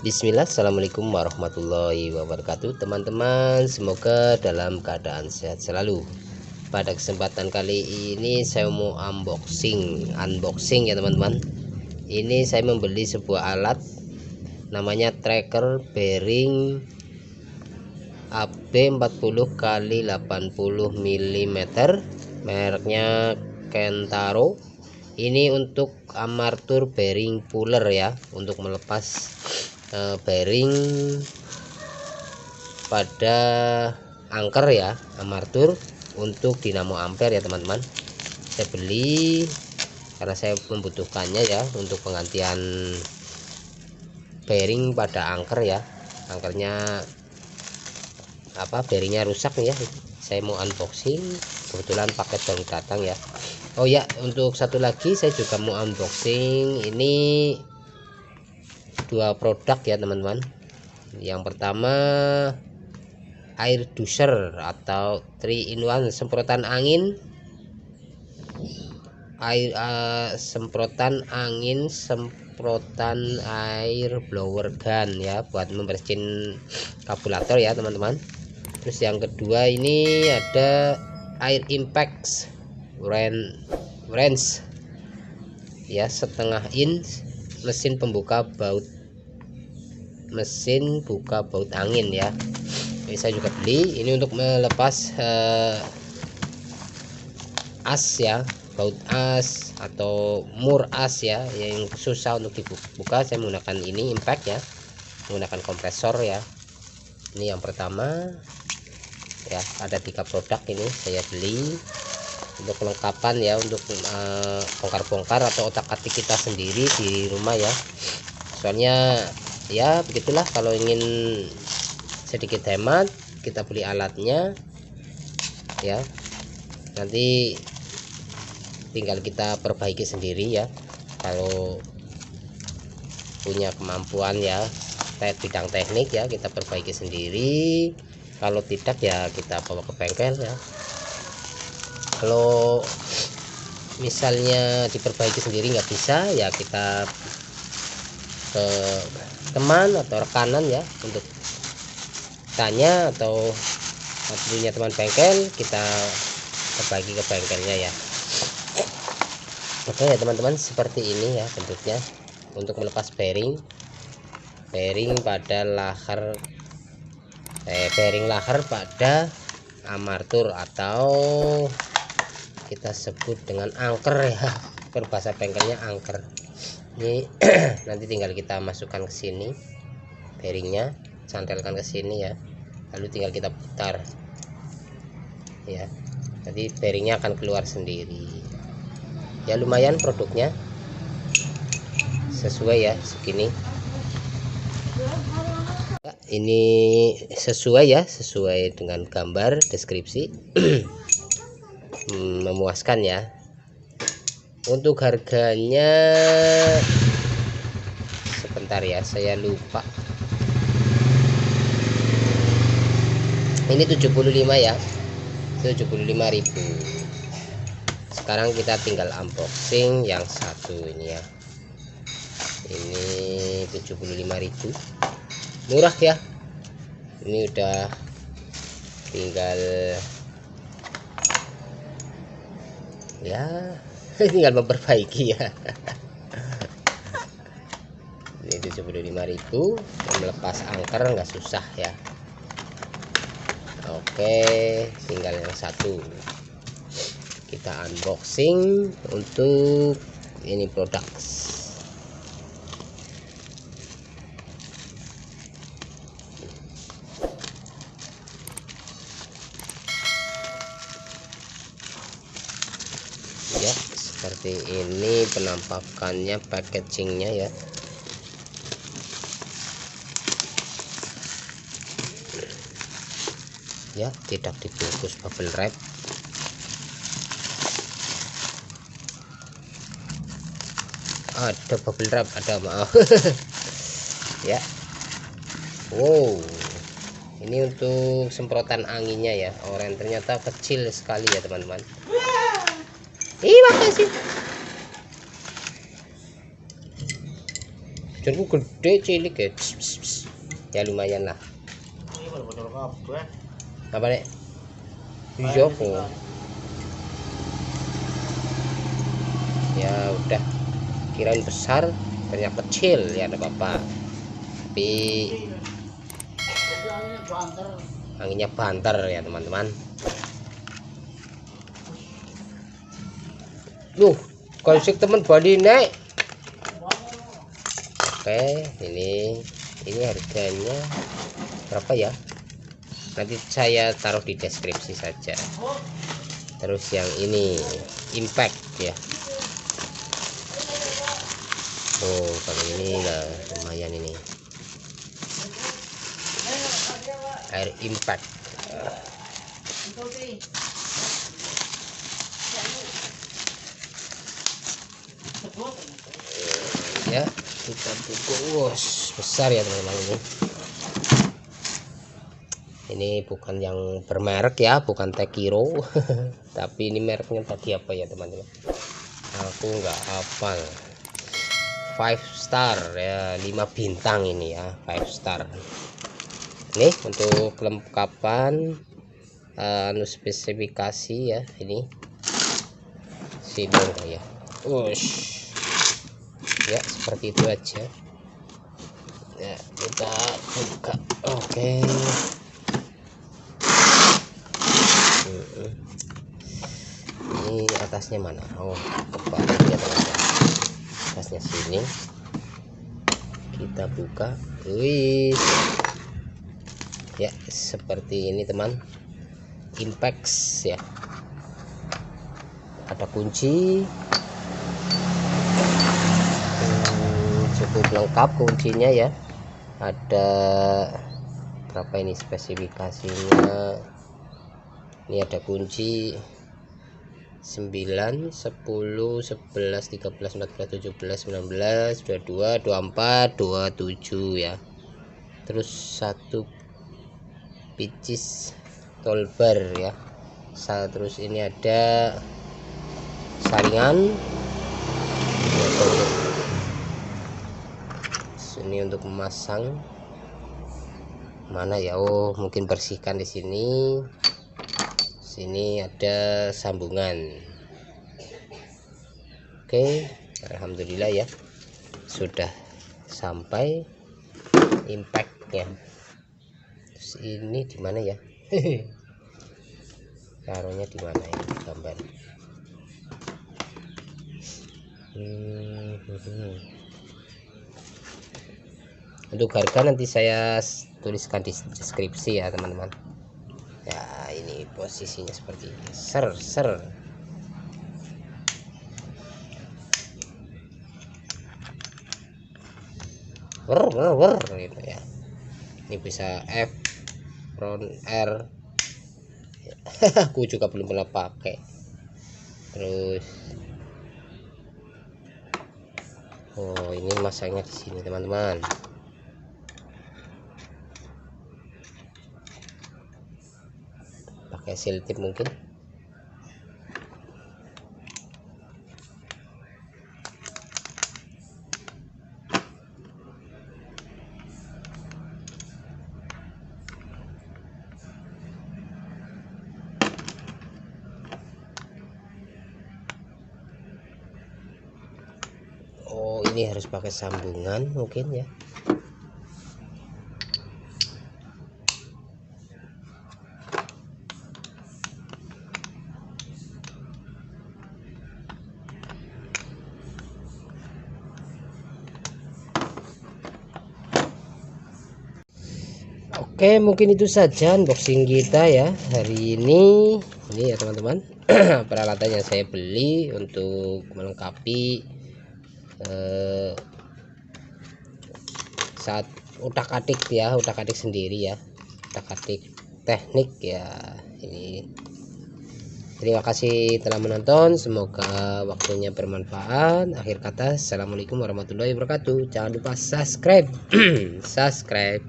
Bismillah, assalamualaikum warahmatullahi wabarakatuh teman-teman, semoga dalam keadaan sehat selalu. Pada kesempatan kali ini saya mau unboxing ya teman-teman. Ini saya membeli sebuah alat namanya tracker bearing AB40x80 mm, mereknya Kentaro. Ini untuk armatur bearing puller ya, untuk melepas bearing pada angker ya, armatur untuk dinamo ampere ya teman-teman. Saya beli karena saya membutuhkannya ya untuk penggantian bearing pada angker ya. Angkernya bearingnya rusak nih ya. Saya mau unboxing, kebetulan paket baru datang ya. Oh ya, untuk satu lagi saya juga mau unboxing ini dua produk ya teman-teman. Yang pertama air dusher atau 3 in 1, semprotan angin, semprotan air blower gun ya, buat membersihin karburator ya teman-teman. Terus yang kedua ini ada air impact wrench ya, setengah inch, mesin buka baut angin ya. Ini saya juga beli ini untuk melepas as ya, baut as atau mur as ya, yang susah untuk dibuka. Saya menggunakan ini impact ya, menggunakan kompresor ya. Ini yang pertama ya, ada 3 produk ini saya beli untuk kelengkapan ya, untuk bongkar-bongkar atau otak-atik kita sendiri di rumah ya. Soalnya ya begitulah, kalau ingin sedikit hemat kita beli alatnya ya, nanti tinggal kita perbaiki sendiri ya. Kalau punya kemampuan ya bidang teknik ya, kita perbaiki sendiri. Kalau tidak ya kita bawa ke bengkel ya. Kalau misalnya diperbaiki sendiri nggak bisa ya, kita ke teman atau rekanan ya untuk tanya, atau punya teman bengkel kita perbaiki ke bengkelnya ya. Oke ya teman-teman, seperti ini ya bentuknya untuk melepas bearing pada lahar pada armatur, atau kita sebut dengan angker ya, berbahasa bengkelnya angker. Ini nanti tinggal kita masukkan ke sini, bearingnya cantelkan ke sini ya, lalu tinggal kita putar ya, jadi bearingnya akan keluar sendiri ya. Lumayan produknya, sesuai ya segini. Ini sesuai ya, sesuai dengan gambar deskripsi. Memuaskan ya. Untuk harganya sebentar ya, saya lupa. Ini 75 ya, 75.000. Sekarang kita tinggal unboxing yang satu ini ya. Ini 75.000, murah ya. Ini udah tinggal ya tinggal memperbaiki ya. Ini 75.000, melepas angker nggak susah ya. Oke, tinggal yang satu kita unboxing untuk ini produk ya. Seperti ini penampakannya, packagingnya ya. Ya, tidak dibungkus bubble wrap. Ada bubble wrap, ada, maaf. Ya. Wow, ini untuk semprotan anginnya ya. Oren ternyata kecil sekali ya teman-teman. Makasih. Jarku gede cilik ya. Ya lumayan lah. Apa nek? Iya kok. Ya udah, kirain besar ternyata kecil, ya ada apa-apa. Tapi anginnya banter ya teman-teman. Konsik teman Bali nek. Oke, ini harganya berapa ya? Nanti saya taruh di deskripsi saja. Terus yang ini impact ya. Oh, kalau ini lah lumayan ini. Air impact. Ya, kita buka. Besar ya teman-teman ini. Ini bukan yang bermerek ya, bukan Tekiro. Tapi ini mereknya tadi apa ya teman-teman? Aku nggak hafal. 5 star ya, 5 bintang ini ya, 5 star. Nih untuk kelengkapan spesifikasi ya, ini sidong ya. Ya seperti itu aja ya, kita buka. Oke. Ini atasnya mana? Oh, kebalik ya teman-teman. Atasnya sini kita buka. Wih ya, seperti ini teman, impact ya. Ada kunci, cukup lengkap kuncinya ya. Ada berapa ini spesifikasinya? Ini ada kunci 9, 10, 11, 13, 14, 17, 19, 22, 24, 27 ya. Terus satu picis tollbar ya. Terus ini ada saringan. Ini untuk memasang. Mana ya? Oh, mungkin bersihkan di sini. Sini ada sambungan. Oke, alhamdulillah ya, sudah sampai impactnya. Terus ini di mana ya? Taruhnya di mana ya gambar? Untuk harga nanti saya tuliskan di deskripsi ya teman-teman. Ya ini posisinya seperti ini. Ser gitu ya. Ini bisa F, front R. Aku juga belum pernah pakai. Terus oh, ini masangnya di sini teman-teman. Pakai seal tip mungkin. Oh, ini harus pakai sambungan mungkin ya. Oke, mungkin itu saja unboxing kita ya hari ini. Ini ya teman-teman, peralatan yang saya beli untuk melengkapi saat utak-atik ya, utak-atik sendiri ya, utak-atik teknik ya. Ini terima kasih telah menonton, semoga waktunya bermanfaat. Akhir kata, assalamualaikum warahmatullahi wabarakatuh. Jangan lupa subscribe. Subscribe.